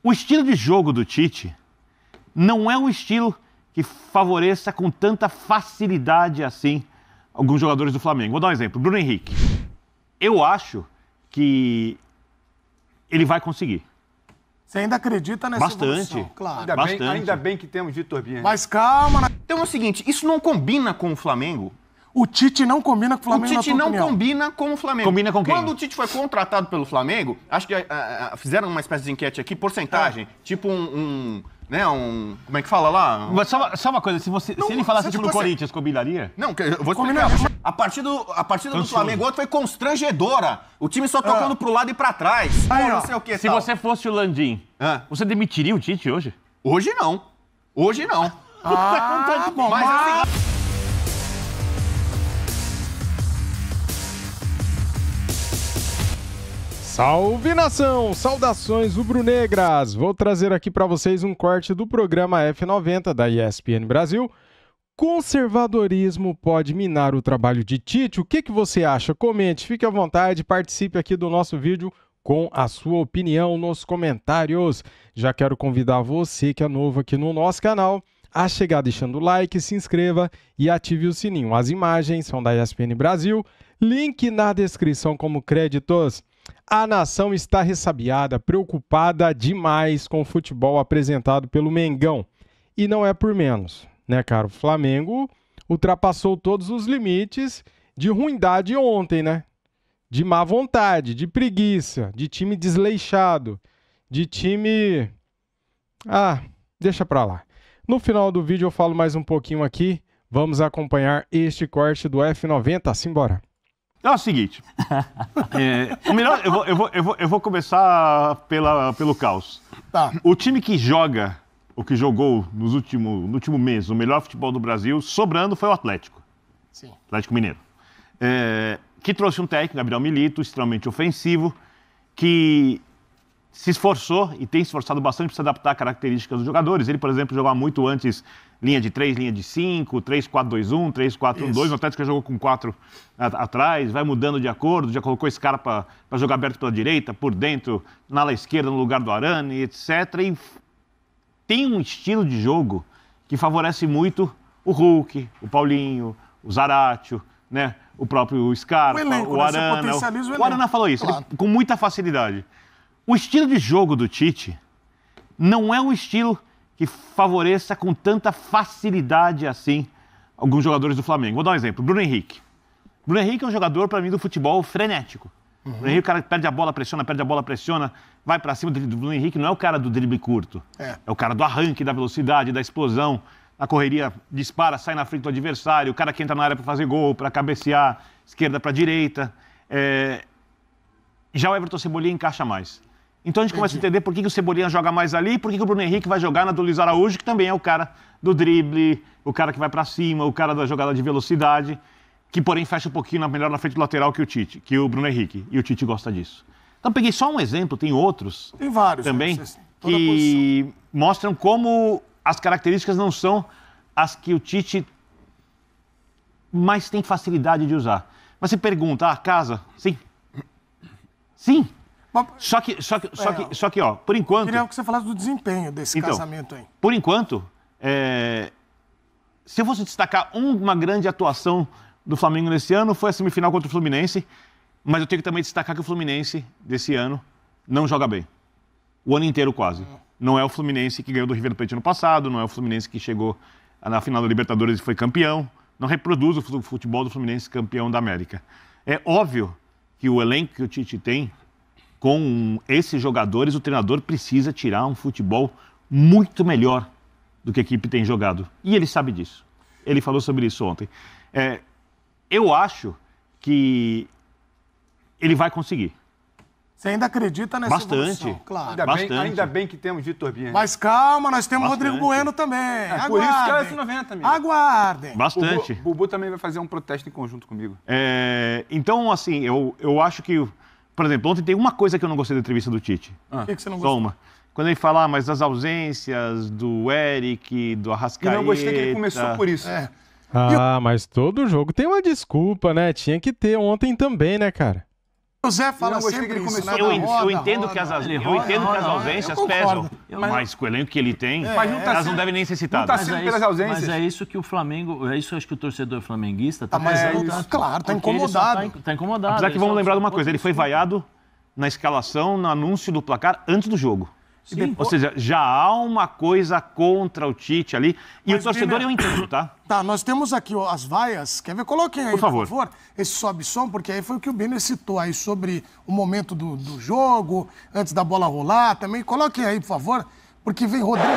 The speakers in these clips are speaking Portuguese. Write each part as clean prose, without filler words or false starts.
O estilo de jogo do Tite não é um estilo que favoreça com tanta facilidade assim alguns jogadores do Flamengo. Vou dar um exemplo. Bruno Henrique. Eu acho que ele vai conseguir. Você ainda acredita nessa evolução? Claro. Ainda bem que temos Vitor Bianchi. Mas calma. Então é o seguinte, isso não combina com o Flamengo. O Tite não combina com o Flamengo, O Tite não combina com o Flamengo. Combina com quem? Quando o Tite foi contratado pelo Flamengo, acho que fizeram uma espécie de enquete aqui, porcentagem, tipo como é que fala lá? Mas só uma coisa, se ele falasse isso no Corinthians, combinaria? Não, eu vou explicar. A partida do Flamengo ontem foi constrangedora. O time só tocando pro lado e pra trás. Não sei o que. Se você fosse o Landim, você demitiria o Tite hoje? Hoje não. Hoje não. Bom, Mas assim, Salve nação! Saudações rubro-negras! Vou trazer aqui para vocês um corte do programa F90 da ESPN Brasil. Conservadorismo pode minar o trabalho de Tite? O que você acha? Comente, fique à vontade, participe aqui do nosso vídeo com a sua opinião nos comentários. Já quero convidar você que é novo aqui no nosso canal a chegar deixando o like, se inscreva e ative o sininho. As imagens são da ESPN Brasil, link na descrição como créditos. A nação está ressabiada, preocupada demais com o futebol apresentado pelo Mengão. E não é por menos, né, cara? O Flamengo ultrapassou todos os limites de ruindade ontem, né? De má vontade, de preguiça, de time desleixado, de time... deixa pra lá. No final do vídeo eu falo mais um pouquinho aqui. Vamos acompanhar este corte do F90. Simbora. É o seguinte, o melhor, eu vou começar pelo caos. Tá. O time que joga, o que jogou no último mês, o melhor futebol do Brasil, sobrando, foi o Atlético. Sim. Atlético Mineiro. Que trouxe um técnico, Gabriel Milito, extremamente ofensivo, que se esforçou e tem se esforçado bastante para se adaptar a características dos jogadores. Ele, por exemplo, jogava muito antes linha de 3, linha de 5, 3-4-2-1, 3-4-1-2. O Atlético jogou com 4 atrás, vai mudando de acordo, já colocou esse cara para jogar aberto pela direita, por dentro, na ala esquerda, no lugar do Arana, etc. E tem um estilo de jogo que favorece muito o Hulk, o Paulinho, o Zaratio, né? O próprio Scarpa, o Arana. O Arana falou isso, claro. Com muita facilidade. O estilo de jogo do Tite não é um estilo que favoreça com tanta facilidade assim alguns jogadores do Flamengo. Vou dar um exemplo. Bruno Henrique. Bruno Henrique é um jogador, para mim, do futebol frenético. Bruno Henrique, o cara que perde a bola, pressiona, vai para cima do Bruno Henrique. Não é o cara do drible curto. É o cara do arranque, da velocidade, da explosão. Na correria, dispara, sai na frente do adversário. O cara que entra na área para fazer gol, para cabecear, esquerda para direita. Já o Everton Cebolinha encaixa mais. Então a gente começa a entender por que o Cebolinha joga mais ali e por que o Bruno Henrique vai jogar na do Luiz Araújo, que também é o cara do drible, o cara que vai para cima, o cara da jogada de velocidade, que porém fecha um pouquinho melhor na frente do lateral que o Tite, que o Bruno Henrique. E o Tite gosta disso. Então peguei só um exemplo, tem outros. Tem vários também, que mostram como as características não são as que o Tite mais tem facilidade de usar. Mas você pergunta, casa? Sim. Sim. Só que, ó, por enquanto... Eu queria que você falasse do desempenho desse casamento aí. Por enquanto, se eu fosse destacar uma grande atuação do Flamengo nesse ano, foi a semifinal contra o Fluminense, mas eu tenho que também destacar que o Fluminense, desse ano, não joga bem. O ano inteiro quase. Não é o Fluminense que ganhou do River Plate no passado, não é o Fluminense que chegou na final da Libertadores e foi campeão, não reproduz o futebol do Fluminense campeão da América. É óbvio que o elenco que o Tite tem, com esses jogadores, o treinador precisa tirar um futebol muito melhor do que a equipe tem jogado. E ele sabe disso. Ele falou sobre isso ontem. Eu acho que ele vai conseguir. Você ainda acredita nessa evolução? Claro. Ainda bem que temos Vitor Bianchi. Mas calma, nós temos Rodrigo Bueno também. Por isso que é o F90, amigo. Aguardem. Bastante. O Bubu também vai fazer um protesto em conjunto comigo. Então, assim, eu acho que... Por exemplo, ontem tem uma coisa que eu não gostei da entrevista do Tite. O que você não gostou? Só uma. Quando ele fala, mas das ausências do Eric, do Arrascaeta... Eu não gostei que ele começou por isso. Mas todo jogo tem uma desculpa, né? Tinha que ter ontem também, né, cara? O Zé fala sempre isso, né? Eu entendo que as ausências pesam, mas com o elenco que ele tem, elas não devem nem ser citadas. Mas é isso que o Flamengo, é isso que eu acho que o torcedor flamenguista está pensando. Claro, está incomodado. Está incomodado. Apesar que vamos lembrar de uma coisa, ele foi vaiado na escalação, no anúncio do placar, antes do jogo. Ou seja, já há uma coisa contra o Tite ali. E mas, o torcedor eu entendo, tá? Tá, nós temos aqui as vaias. Quer ver? Coloquem aí, por favor, esse sobe-som, porque aí foi o que o Biner citou aí sobre o momento do jogo, antes da bola rolar também. Coloquem aí, por favor, porque vem Rodrigo.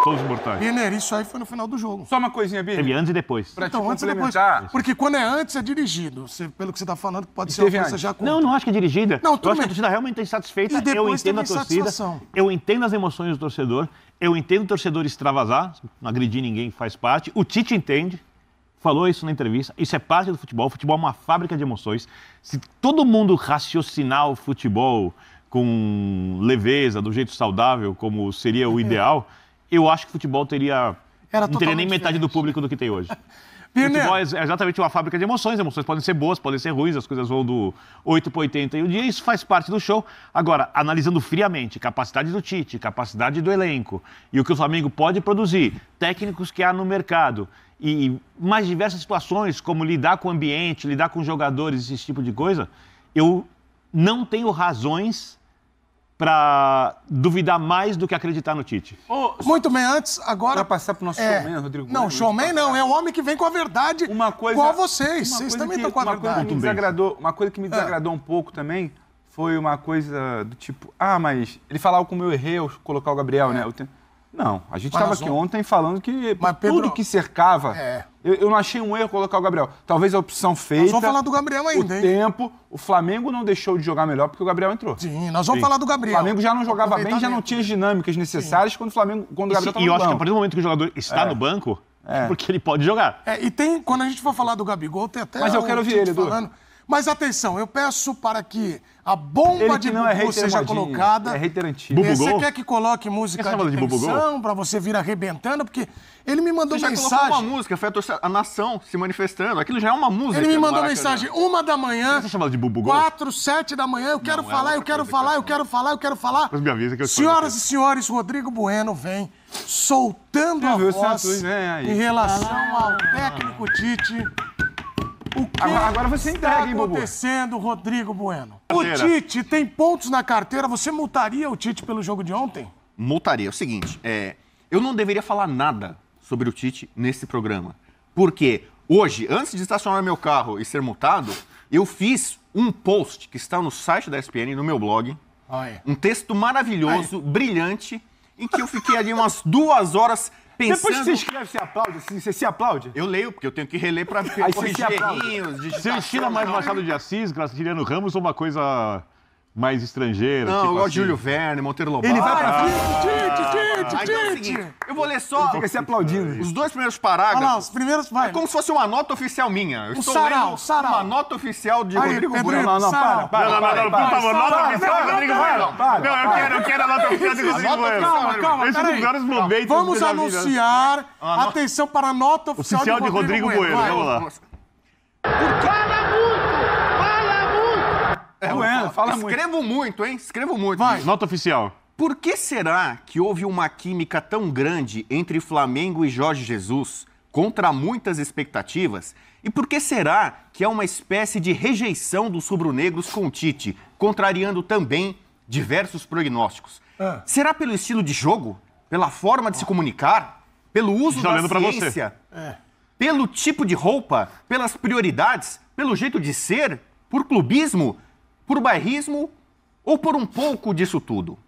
Todos mortais. Biner, isso aí foi no final do jogo. Só uma coisinha, Biner. Teve antes e depois. Então, antes e depois. Porque quando é antes, é dirigido. Pelo que você está falando, pode ser uma coisa já contra. Não acho que é dirigida. Não, eu acho que a torcida realmente está insatisfeita. E eu entendo a torcida. Eu entendo as emoções do torcedor. Eu entendo o torcedor extravasar. Não agredir ninguém faz parte. O Tite entende. Falou isso na entrevista. Isso é parte do futebol. O futebol é uma fábrica de emoções. Se todo mundo raciocinar o futebol com leveza, do jeito saudável, como seria o ideal, eu acho que o futebol não teria nem metade do público do que tem hoje. O futebol é exatamente uma fábrica de emoções. Emoções podem ser boas, podem ser ruins, as coisas vão do 8 para 80 e o dia, isso faz parte do show. Agora, analisando friamente capacidade do Tite, capacidade do elenco e o que o Flamengo pode produzir, técnicos que há no mercado e mais diversas situações, como lidar com o ambiente, lidar com jogadores, esse tipo de coisa, eu não tenho razões para duvidar mais do que acreditar no Tite. Muito bem, antes, agora... Para passar pro nosso showman, Rodrigo. Não, showman não, é o homem que vem com a verdade, igual vocês. Vocês também estão com a verdade. Uma coisa que me desagradou um pouco também foi uma coisa do tipo, mas ele falava como eu errei ao colocar o Gabriel, né? Não, a gente estava aqui ontem falando que tudo que cercava... Eu não achei um erro colocar o Gabriel. Talvez a opção feita... Nós vamos falar do Gabriel ainda, hein? O tempo, o Flamengo não deixou de jogar melhor porque o Gabriel entrou. Sim, nós vamos falar do Gabriel. O Flamengo já não jogava bem, já não tinha as dinâmicas necessárias quando o Gabriel estava no banco. E eu acho que a partir do momento que o jogador está no banco, porque ele pode jogar. E tem, quando a gente for falar do Gabigol, tem até... Mas eu quero ouvir ele, falando. Mas atenção, eu peço para que a bomba de Bubu seja colocada. É hater antigo. Você quer que coloque música de tensão para você vir arrebentando? Porque ele me mandou mensagem. Você já colocou uma música, foi a nação se manifestando. Aquilo já é uma música. Ele me mandou mensagem 1h, você chama de Bubugol? 4, 7 da manhã, eu quero falar, eu quero falar, eu quero falar, eu quero falar. Mas me avisa que eu Senhoras e senhores, Rodrigo Bueno vem soltando a voz em relação ao técnico Tite. O que agora você está acontecendo, Rodrigo Bueno? O Tite tem pontos na carteira. Você multaria o Tite pelo jogo de ontem? Multaria. É o seguinte, eu não deveria falar nada sobre o Tite nesse programa. Porque hoje, antes de estacionar meu carro e ser multado, eu fiz um post que está no site da ESPN, no meu blog. Um texto maravilhoso, brilhante, em que eu fiquei ali umas 2 horas... Pensando... Depois que você escreve, você aplaude? Você se aplaude? Eu leio, porque eu tenho que reler para corrigir errinhos. Você estila mais Machado de Assis, Graciliano Ramos ou uma coisa mais estrangeira? Não, igual Júlio Verne, Monteiro Lobato. Ele vai pra Tite. Então é o seguinte, eu vou ler só... Fica se aplaudindo. Os 2 primeiros parágrafos. Olha lá, os primeiros... Vai. É como se fosse uma nota oficial minha. Eu estou sarau. uma nota oficial de Rodrigo Bueno. Não, para, por favor, nota oficial de Rodrigo Bueno. Não, eu quero a nota oficial de Rodrigo Bueno. Calma, Esses são os melhores momentos. Vamos anunciar, atenção para a nota oficial de Rodrigo Bueno. Vamos lá. Fala muito. Escrevo muito, hein? Escrevo muito. Vai. Nota oficial. Por que será que houve uma química tão grande entre Flamengo e Jorge Jesus, contra muitas expectativas? E por que será que há uma espécie de rejeição dos rubro-negros com o Tite, contrariando também diversos prognósticos? Será pelo estilo de jogo? Pela forma de se comunicar? Pelo uso da ciência? Pelo tipo de roupa? Pelas prioridades? Pelo jeito de ser? Por clubismo? Por bairrismo? Ou por um pouco disso tudo?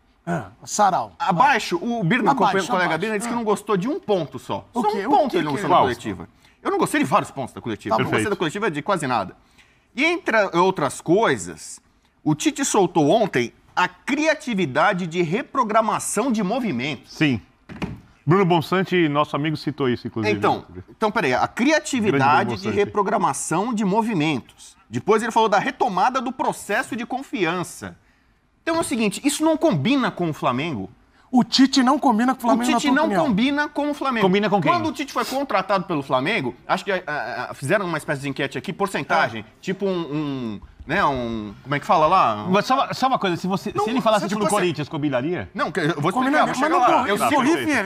Sarau. Abaixo, o Birna, colega Birna, disse que não gostou de um ponto só. Só um ponto ele não gostou da coletiva. Eu não gostei de vários pontos da coletiva. Eu não gostei da coletiva de quase nada. E entre outras coisas, o Tite soltou ontem a criatividade de reprogramação de movimentos. Sim. Bruno Bonsante, nosso amigo, citou isso, inclusive. Então peraí, a criatividade de reprogramação de movimentos. Depois ele falou da retomada do processo de confiança. Então é o seguinte, isso não combina com o Flamengo. O Tite não combina com o Flamengo, O Tite não combina com o Flamengo. Combina com quem? Quando o Tite foi contratado pelo Flamengo, acho que fizeram uma espécie de enquete aqui, porcentagem, tipo como é que fala lá? Mas só uma coisa, se ele falasse tipo do Corinthians, combinaria? Não, eu vou explicar, vou chegar lá.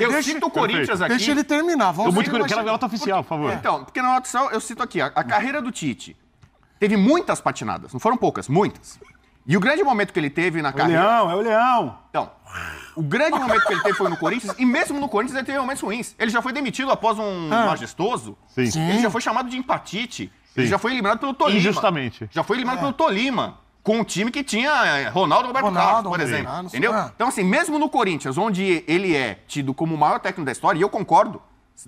Eu cito o Corinthians aqui. Deixa ele terminar, vamos ver. Quero ver a nota oficial, por favor. Então, porque na nota oficial eu cito aqui, a carreira do Tite teve muitas patinadas, não foram poucas, muitas. E o grande momento que ele teve na carreira... É o Leão. Então, o grande momento que ele teve foi no Corinthians, e mesmo no Corinthians ele teve momentos ruins. Ele já foi demitido após um majestoso. Sim. Ele já foi chamado de empatite. Ele já foi eliminado pelo Tolima. Injustamente. Já foi eliminado pelo Tolima. Com um time que tinha Ronaldo Carlos, por exemplo. Entendeu? Então, assim, mesmo no Corinthians, onde ele é tido como o maior técnico da história, e eu concordo,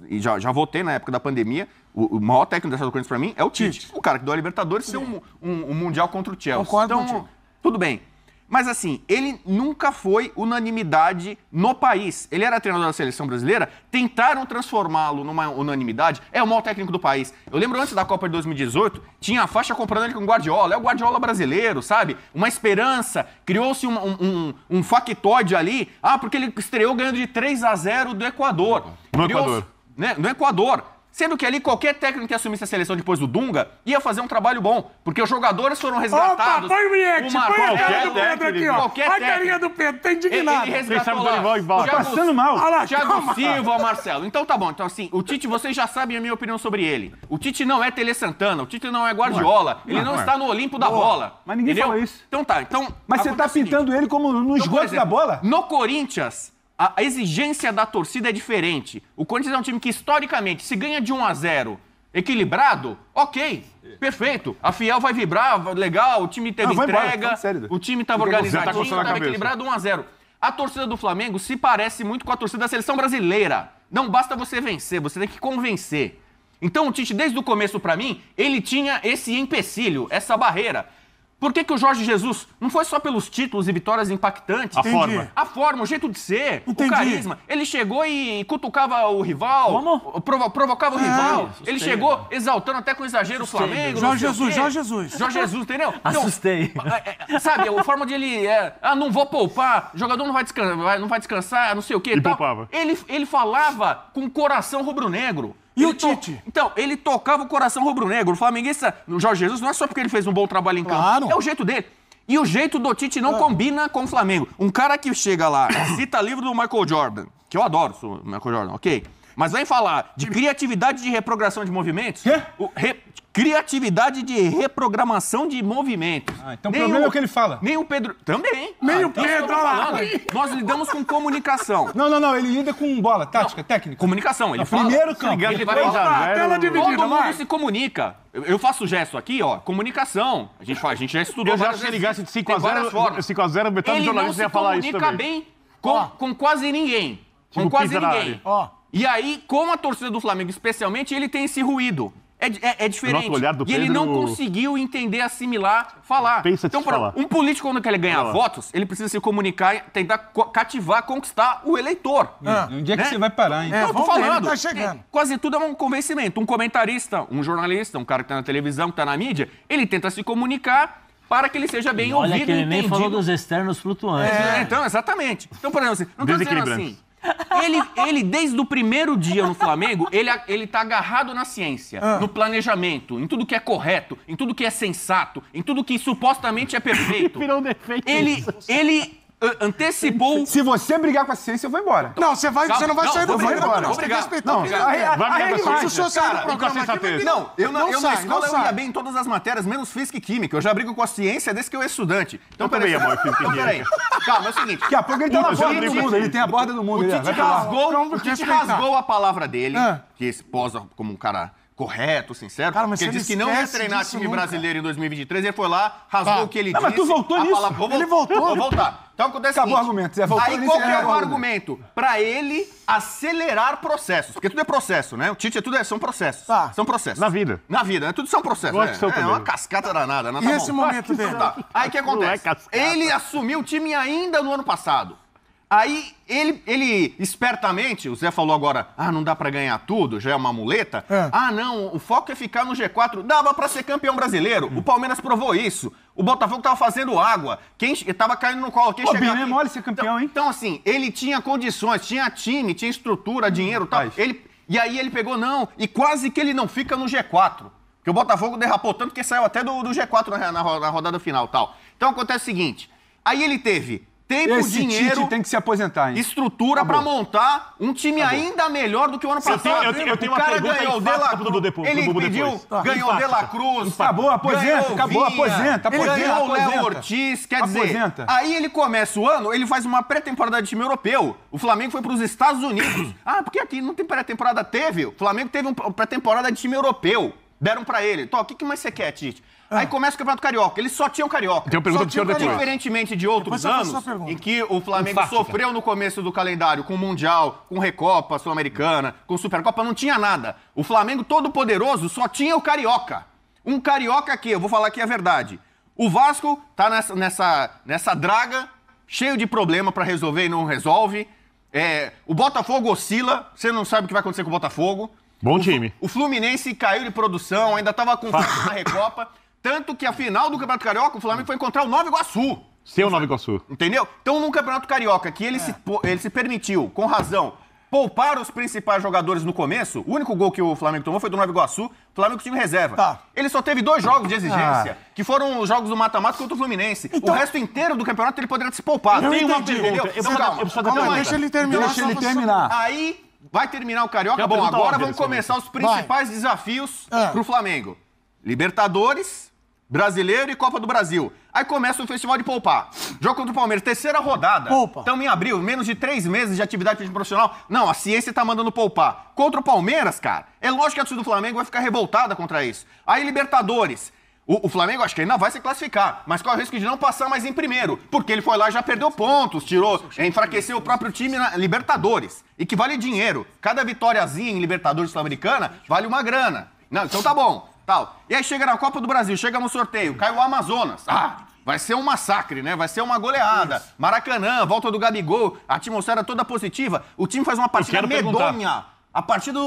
e já votei na época da pandemia, o maior técnico da história do Corinthians pra mim é o Tite. O cara que deu a Libertadores e deu um Mundial contra o Chelsea. Concordo então, contigo. tudo bem. Mas assim, ele nunca foi unanimidade no país. Ele era treinador da seleção brasileira, tentaram transformá-lo numa unanimidade. É o maior técnico do país. Eu lembro antes da Copa de 2018, tinha a faixa comprando ele com o Guardiola. É o Guardiola brasileiro, sabe? Uma esperança. Criou-se um factoide ali. Porque ele estreou ganhando de 3-0 do Equador. No Equador. Né? No Equador. Sendo que ali qualquer técnico que assumisse a seleção depois do Dunga ia fazer um trabalho bom, porque os jogadores foram resgatados. Opa, põe o bilhete, põe a carinha do Pedro aqui, ó. Qualquer Olha a carinha do Pedro, tá indignado. Ele resgatou lá. Tá passando mal. Thiago Silva, Marcelo. Então tá bom. Então assim, o Tite, vocês já sabem a minha opinião sobre ele. O Tite não é Tele Santana, o Tite não é Guardiola. Ele não está no Olimpo da bola. Mas ninguém fala isso. Então tá. Mas você tá pintando ele como no esgoto da bola? No Corinthians... A exigência da torcida é diferente. O Corinthians é um time que, historicamente, se ganha de 1-0 equilibrado, ok, perfeito. A Fiel vai vibrar, legal, o time teve entrega, o time estava organizadinho, estava equilibrado 1-0. A torcida do Flamengo se parece muito com a torcida da seleção brasileira. Não basta você vencer, você tem que convencer. Então o Tite, desde o começo, para mim, ele tinha esse empecilho, essa barreira. Por que o Jorge Jesus não foi só pelos títulos e vitórias impactantes? A forma, o jeito de ser, o carisma. Ele chegou e cutucava o rival, provocava o rival. Ele chegou exaltando até com exagero o Flamengo. Jorge Jesus. Jorge Jesus, entendeu? Assustei. Então, sabe, a forma de ele não vou poupar, o jogador não vai descansar, não sei o quê. E poupava. Ele falava com o coração rubro-negro. E o Tite? Então, ele tocava o coração rubro-negro. O flamenguista, o Jorge Jesus, não é só porque ele fez um bom trabalho em campo. É o jeito dele. E o jeito do Tite não combina com o Flamengo. Um cara que chega lá, cita livro do Michael Jordan, que eu adoro o Michael Jordan, ok? Mas vem falar de criatividade de reprogramação de movimentos. Criatividade de reprogramação de movimentos. Então o problema é o que ele fala. Nem o Pedro... Também. Nem o Pedro, olha lá. Nós lidamos com comunicação. Não, ele lida com bola, tática, técnica. Comunicação, ele fala. Primeiro campo. Ele vai falar. Tela dividida, Todo mundo se comunica. Eu faço gesto aqui, ó, comunicação. A gente já estudou. Eu já se ligasse de 5-0, metade dos jornalistas ia falar isso também. Ele não se comunica bem com quase ninguém. Com quase ninguém. E aí, com a torcida do Flamengo especialmente, ele tem esse ruído. É diferente. E ele não conseguiu entender, assimilar, falar. Então, um político, quando quer ganhar votos, ele precisa se comunicar e tentar cativar, conquistar o eleitor. Onde é que você vai parar, hein? Eu tô falando. Tá chegando. Quase tudo é um convencimento. Um comentarista, um jornalista, um cara que tá na televisão, que tá na mídia, ele tenta se comunicar para que ele seja bem ouvido e entendido. Olha que ele nem falou dos externos flutuantes. Então, exatamente. Então, por exemplo, assim, não tô dizendo assim... Ele, desde o primeiro dia no Flamengo, ele tá agarrado na ciência, no planejamento, em tudo que é correto, em tudo que é sensato, em tudo que supostamente é perfeito. Virou um defeito. Ele antecipou... Se você brigar com a ciência, eu vou embora. Não, você não vai sair do programa, não. Você tem que respeitar. Se o senhor sair do programa aqui... Não, eu na escola eu ia bem em todas as matérias, menos física e química. Eu já brigo com a ciência desde que eu era estudante. Então, peraí. Calma, é o seguinte. Daqui a pouco ele tá na borda do mundo. Ele tem a borda do mundo. O Tite rasgou a palavra dele, que se posa como um cara... correto, sincero, cara, mas ele disse que não ia treinar time brasileiro em 2023, ele foi lá, rasgou o que ele disse. Mas tu voltou nisso? Ele voltou. Vou voltar. Então acontece acabou o argumento. Aí qual que é o argumento? Pra ele acelerar processos. Porque tudo é processo, né? O Tite são processos. São processos. Na vida. Na vida, né? Tudo são processos. É uma cascata danada. E esse momento dele? Aí o que acontece? Ele assumiu o time ainda no ano passado. Aí ele espertamente, o Zé falou agora, não dá pra ganhar tudo, já é uma muleta. Não, o foco é ficar no G4. Dava pra ser campeão brasileiro. O Palmeiras provou isso. O Botafogo tava fazendo água. Quem tava caindo no colo. Bem é mole ser campeão, hein? Então, assim, ele tinha condições, tinha time, tinha estrutura, dinheiro e tal. E aí ele pegou, e quase que ele não fica no G4. Porque o Botafogo derrapou tanto que saiu até do G4 na rodada final e tal. Então acontece o seguinte, aí ele teve tempo, dinheiro, tem que se aposentar, hein? estrutura pra montar um time ainda melhor do que o ano passado. Eu tenho uma pergunta ganhou ele pediu, ganhou De La Cruz. Acabou, aposenta. Ele ganhou o Léo Ortiz, quer dizer, aí ele começa o ano, ele faz uma pré-temporada de time europeu. O Flamengo foi pros Estados Unidos. Porque aqui não tem pré-temporada? Teve. O Flamengo teve uma pré-temporada de time europeu. Deram pra ele. O que mais você quer, Tite? Aí começa o Campeonato Carioca. Eles só tinham Carioca. Tem uma pergunta pro senhor depois. Diferentemente de outros anos, em que o Flamengo sofreu no começo do calendário com o Mundial, com Recopa Sul-Americana, com Supercopa, não tinha nada. O Flamengo todo poderoso só tinha o Carioca. Um Carioca que, eu vou falar aqui a verdade, o Vasco tá nessa draga, cheio de problema pra resolver e não resolve. O Botafogo oscila, você não sabe o que vai acontecer com o Botafogo. Bom time. O Fluminense caiu de produção, ainda estava com força na Recopa. Tanto que a final do Campeonato Carioca, o Flamengo foi encontrar o Nova Iguaçu. Seu Nova Iguaçu. Entendeu? Então, no Campeonato Carioca, que ele se permitiu, com razão, poupar os principais jogadores no começo, o único gol que o Flamengo tomou foi do Nova Iguaçu, o Flamengo time reserva. Ele só teve 2 jogos de exigência, que foram os jogos do mata-mata contra o Fluminense. Então, o resto inteiro do campeonato ele poderia se poupar. Tem uma pergunta. Deixa ele terminar. Aí... vai terminar o Carioca. Bom, agora vamos começar os principais desafios pro Flamengo. Libertadores, Brasileiro e Copa do Brasil. Aí começa o Festival de Poupar. Jogo contra o Palmeiras, 3ª rodada. Estamos em abril, menos de 3 meses de atividade profissional. Não, a ciência tá mandando poupar. Contra o Palmeiras, cara, é lógico que a torcida do Flamengo vai ficar revoltada contra isso. Aí Libertadores. O Flamengo acho que ainda vai se classificar, mas corre o risco de não passar mais em primeiro, porque ele foi lá e já perdeu pontos, enfraqueceu o próprio time na Libertadores, e que vale dinheiro. Cada vitóriazinha em Libertadores Sul-Americana vale uma grana. Não, então tá bom, tal. E aí chega na Copa do Brasil, chega no sorteio, cai o Amazonas. Vai ser um massacre, né? Vai ser uma goleada. Maracanã, volta do Gabigol, a atmosfera toda positiva. O time faz uma partida medonha. A partida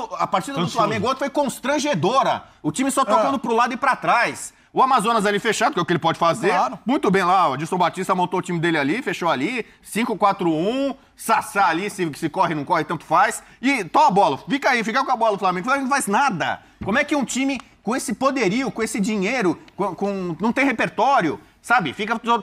do Flamengo ontem foi constrangedora. O time só tocando pro lado e pra trás. O Amazonas ali fechado, que é o que ele pode fazer. Muito bem lá, o Adilson Batista montou o time dele ali, fechou ali. 5-4-1, Sassá ali, se corre, não corre, tanto faz. E toma a bola, fica com a bola o Flamengo. O Flamengo não faz nada. Como é que um time com esse poderio, com esse dinheiro, não tem repertório, sabe?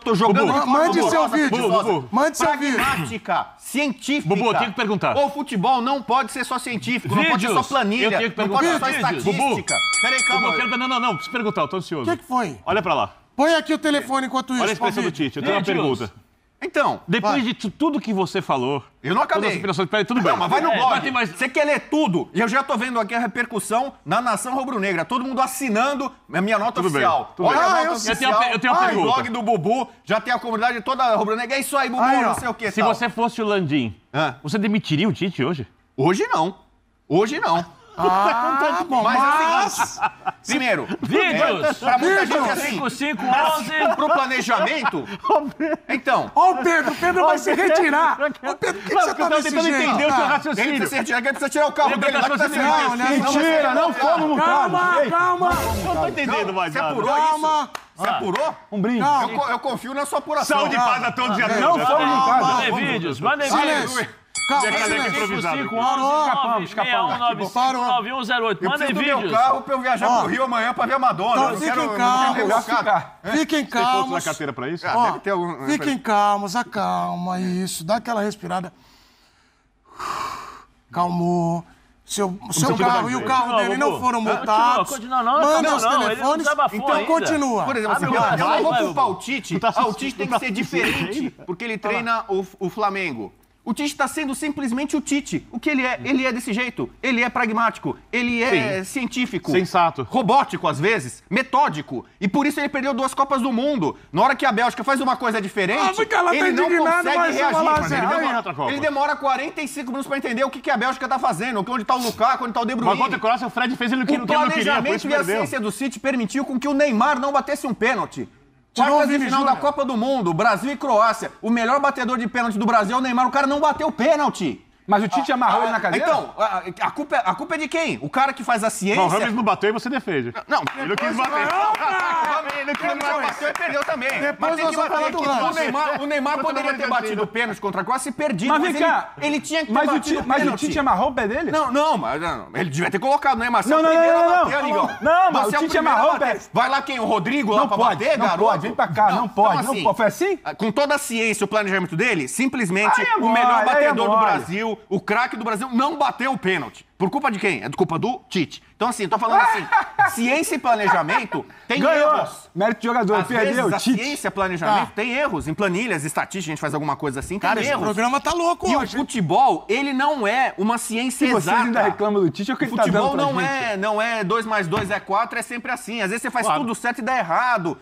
Tô jogando... Mande seu vídeo. Mande seu vídeo. Pragmática, científica. Bubu, eu tenho que perguntar. O futebol não pode ser só científico, não pode ser só planilha, não pode ser só estatística. Peraí, calma. Não, preciso perguntar, eu tô ansioso. O que foi? Olha pra lá. Põe aqui o telefone enquanto isso. Olha a expressão do Tite, eu tenho uma pergunta. Então, depois de tudo que você falou... Eu não acabei. Tudo bem. Não, mas vai no blog. Você quer ler tudo? E eu já tô vendo aqui a repercussão na nação rubro-negra. Todo mundo assinando a minha nota oficial. Olha a nota oficial. Eu tenho uma pergunta. O blog do Bubu, já tem a comunidade toda rubro-negra. É isso aí, Bubu, não sei o que. Se você fosse o Landim, você demitiria o Tite hoje? Hoje não. Bom, mas... Primeiro, vídeos! Pra muita gente assim... 5511... Pro planejamento... Então... Ó o Pedro vai se retirar. Ô, Pedro, por que você tá nesse jeito? Eu tô tentando entender o seu raciocínio. Ele precisa tirar o carro dele. Mentira, não fogo no carro. Calma. Não tô entendendo mais nada. Você apurou isso? Você apurou? Um brinde. Eu confio na sua apuração. Saúde e paz a todos e a todas. Não fogo no carro. Mandem vídeos. Calma, escapamos. Mandem vídeos. Meu carro pra eu viajar pro Rio amanhã pra ver a Madonna. Fiquem calmos. Na carteira pra isso? Deve ter algum... Fiquem calmos, acalma isso. Dá aquela respirada. Calmou. Seu carro e o carro dele não foram multados. Manda os telefones. Então continua. Por exemplo, eu não vou culpar o Tite. O Tite tem que ser diferente, porque ele treina o Flamengo. O Tite está sendo simplesmente o Tite. O que ele é? Ele é desse jeito. Ele é pragmático. Ele é científico. Sensato. Robótico, às vezes. Metódico. E por isso ele perdeu 2 Copas do Mundo. Na hora que a Bélgica faz uma coisa diferente, ele não consegue reagir. Ele demora 45 minutos para entender o que a Bélgica está fazendo. Onde está o Lukaku, onde está o De Bruyne. Mas contra a Croácia, o Fred fez ele que não queria. O planejamento e a ciência do City permitiu com que o Neymar não batesse um pênalti. Quartas de final da Copa do Mundo, Brasil e Croácia. O melhor batedor de pênalti do Brasil é o Neymar. O cara não bateu pênalti. Mas o Tite amarrou ele na cadeira? Então, a culpa é de quem? O cara que faz a ciência... Não, o Rames não bateu e você defende. Não, ele não quis bater. Ele não bateu e perdeu também. Mas tem que bater. O Neymar poderia ter batido o pênalti contra a Croácia e perdido. Mas ele tinha que ter batido o pênalti. Mas o Tite amarrou o pé dele? Não, ele devia ter colocado o Neymar. Não, mas o Tite amarrou o pé. Vai lá quem? O Rodrigo lá pra bater, garoto? Não pode, vem pra cá, não pode. Foi assim? Com toda a ciência e o planejamento dele, simplesmente o melhor batedor do Brasil, o craque do Brasil, não bateu o pênalti. Por culpa de quem? É culpa do Tite. Então, assim, tô falando assim, ciência e planejamento tem erros. Mérito de jogador, perdeu. A ciência e planejamento tem erros. Em planilhas, estatísticas, a gente faz alguma coisa assim, tem erros. Esse programa tá louco hoje. E o futebol, ele não é uma ciência exata. Vocês ainda reclamam do Tite, é o que ele tá dando pra gente. Futebol não é 2 mais 2 é 4, é sempre assim. Às vezes você faz tudo certo e dá errado.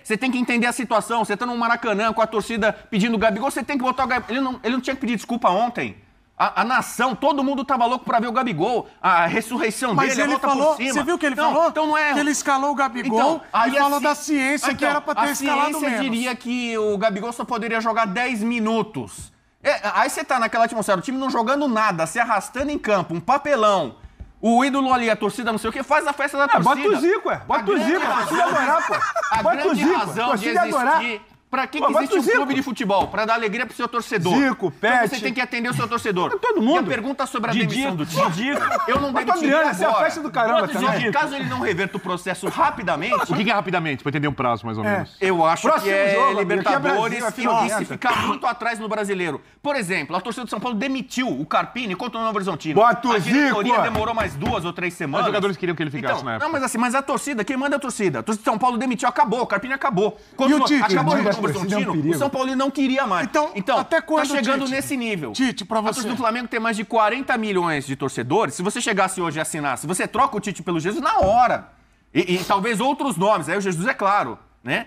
Você tem que entender a situação. Você tá no Maracanã com a torcida pedindo o Gabigol, você tem que botar o Gabigol. Ele não tinha que pedir desculpa ontem. A nação, todo mundo tava louco pra ver o Gabigol, a ressurreição dele, a volta por cima. Você viu o que ele falou? Então não é... Que ele escalou o Gabigol e falou da ciência que era pra ter escalado menos. A ciência diria que o Gabigol só poderia jogar 10 minutos. Aí você tá naquela atmosfera, o time não jogando nada, se arrastando em campo, um papelão. O ídolo ali, a torcida, não sei o que, faz a festa da torcida. Bota o Zico, Bota o Zico, a torcida adorar, pô. A grande razão de existir... Pra que existe um clube de futebol? Pra dar alegria pro seu torcedor. Zico, Pet. Então você tem que atender o seu torcedor. Todo mundo. E a pergunta sobre a demissão do Tite, eu não demitiria agora. Essa é a festa do caramba também. Caso ele não reverta o processo rapidamente... O que é rapidamente? Pra entender um prazo, mais ou menos. Eu acho que é Libertadores e se ficar muito atrás no Brasileiro. Por exemplo, a torcida do São Paulo demitiu o Carpini contra o Novo Horizontino. Bota o Zico! A diretoria Zico, demorou mais 2 ou 3 semanas. Os jogadores queriam que ele ficasse na época. Não, mas a torcida, quem manda é a torcida. A torcida de São Paulo demitiu, acabou. O Carpini acabou. E o Tite? Acabou o Novo Horizontino. São Paulo não queria mais. Então até quando, tá chegando Tite? Nesse nível. Tite, pra você. A torcida do Flamengo tem mais de 40 milhões de torcedores. Se você chegasse hoje e assinasse, você troca o Tite pelo Jesus na hora. E talvez outros nomes. Aí o Jesus é claro, né?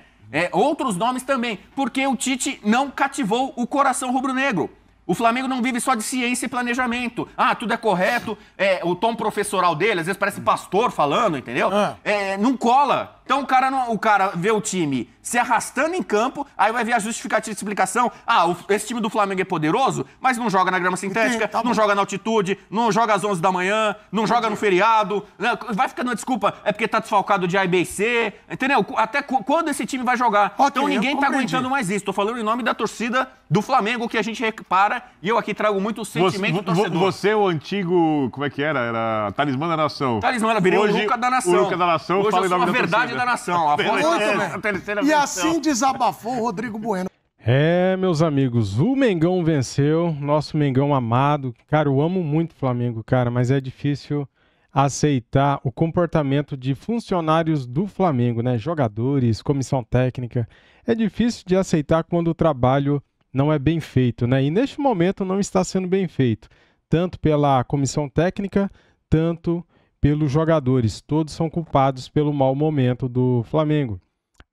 Outros nomes também. Porque o Tite não cativou o coração rubro-negro. O Flamengo não vive só de ciência e planejamento. Tudo é correto. O tom professoral dele, às vezes parece pastor falando, entendeu? Não cola. Então o cara vê o time se arrastando em campo, aí vai ver a justificativa de explicação. Esse time do Flamengo é poderoso, mas não joga na grama sintética, não joga na altitude, não joga às 11 da manhã, não joga no feriado. Vai ficando uma desculpa, é porque tá desfalcado de A, B e C, entendeu? Até quando esse time vai jogar? Então ninguém tá aguentando mais isso. Tô falando em nome da torcida do Flamengo, que a gente repara, e eu aqui trago muito o sentimento do torcedor. Você, o antigo, como é que era? Era Talismã da Nação. Talismã, virei o Luca da Nação. O Luca da Nação, hoje fala eu sou a verdade da nação. A e assim desabafou o Rodrigo Bueno. Meus amigos, o Mengão venceu, nosso Mengão amado. Cara, eu amo muito o Flamengo, cara, mas é difícil aceitar o comportamento de funcionários do Flamengo, né? Jogadores, comissão técnica. É difícil de aceitar quando o trabalho não é bem feito, né? E neste momento não está sendo bem feito, tanto pela comissão técnica, tanto pelos jogadores. Todos são culpados pelo mau momento do Flamengo.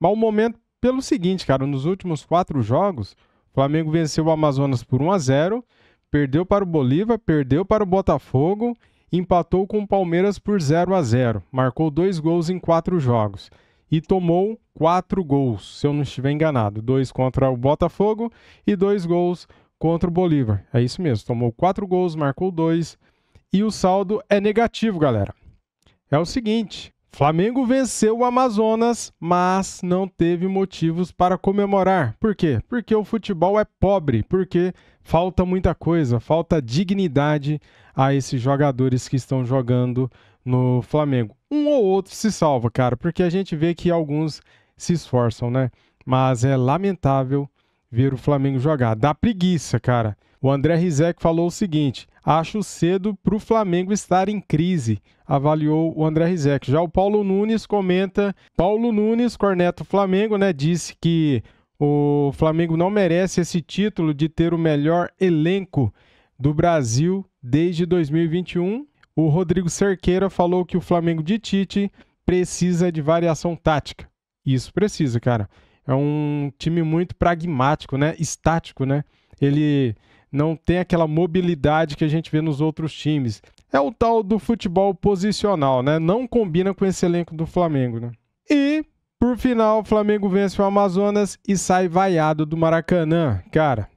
Mau momento pelo seguinte, cara, nos últimos 4 jogos, o Flamengo venceu o Amazonas por 1-0, perdeu para o Bolívar, perdeu para o Botafogo, empatou com o Palmeiras por 0-0, marcou 2 gols em 4 jogos e tomou 4 gols, se eu não estiver enganado, 2 contra o Botafogo e 2 gols contra o Bolívar. É isso mesmo, tomou 4 gols, marcou 2 e o saldo é negativo, galera. É o seguinte, Flamengo venceu o Amazonas, mas não teve motivos para comemorar. Por quê? Porque o futebol é pobre, porque falta muita coisa, falta dignidade a esses jogadores que estão jogando no Flamengo. Um ou outro se salva, cara, porque a gente vê que alguns se esforçam, né? Mas é lamentável ver o Flamengo jogar. Dá preguiça, cara. O André Rizek falou o seguinte: acho cedo para o Flamengo estar em crise, avaliou o André Rizek. Já o Paulo Nunes comenta, corneta o Flamengo, né? Disse que o Flamengo não merece esse título de ter o melhor elenco do Brasil desde 2021. O Rodrigo Cerqueira falou que o Flamengo de Tite precisa de variação tática. Isso precisa, cara. É um time muito pragmático, né? Estático, né? Ele não tem aquela mobilidade que a gente vê nos outros times. É o tal do futebol posicional, né? Não combina com esse elenco do Flamengo, né? E Por final, o Flamengo vence o Amazonas e sai vaiado do Maracanã. Cara,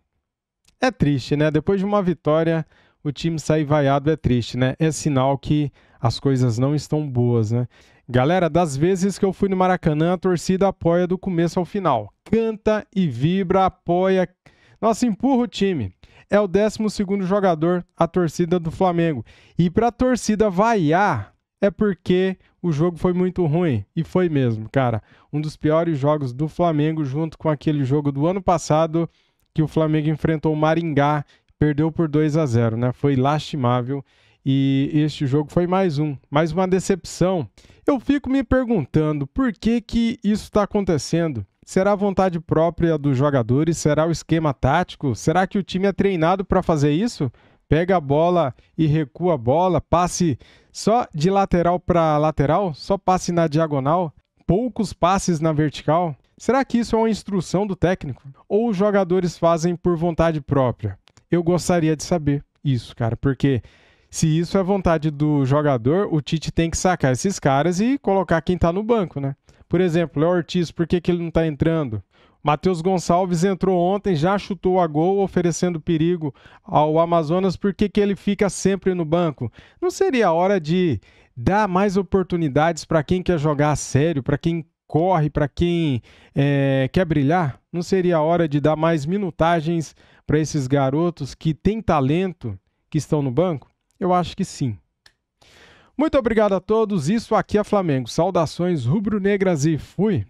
é triste, né? Depois de uma vitória, o time sair vaiado é triste, né? É sinal que as coisas não estão boas, né? Galera, das vezes que eu fui no Maracanã, a torcida apoia do começo ao final. Canta e vibra, apoia. Nossa, empurra o time. É o 12º jogador, a torcida do Flamengo. E para a torcida vaiar, é porque o jogo foi muito ruim. E foi mesmo, cara. Um dos piores jogos do Flamengo, junto com aquele jogo do ano passado, que o Flamengo enfrentou o Maringá, perdeu por 2-0, né? Foi lastimável. E este jogo foi mais uma decepção. Eu fico me perguntando por que isso está acontecendo. Será a vontade própria dos jogadores? Será o esquema tático? Será que o time é treinado para fazer isso? Pega a bola e recua a bola, passe só de lateral para lateral, só passe na diagonal, poucos passes na vertical? Será que isso é uma instrução do técnico? Ou os jogadores fazem por vontade própria? Eu gostaria de saber isso, cara, porque se isso é vontade do jogador, o Tite tem que sacar esses caras e colocar quem tá no banco, né? Por exemplo, Léo Ortiz, por que ele não tá entrando? Matheus Gonçalves entrou ontem, já chutou a gol, oferecendo perigo ao Amazonas, por que ele fica sempre no banco? Não seria a hora de dar mais oportunidades para quem quer jogar a sério, para quem corre, para quem quer brilhar? Não seria a hora de dar mais minutagens para esses garotos que têm talento, que estão no banco? Eu acho que sim. Muito obrigado a todos. Isso aqui é Flamengo. Saudações rubro-negras e fui!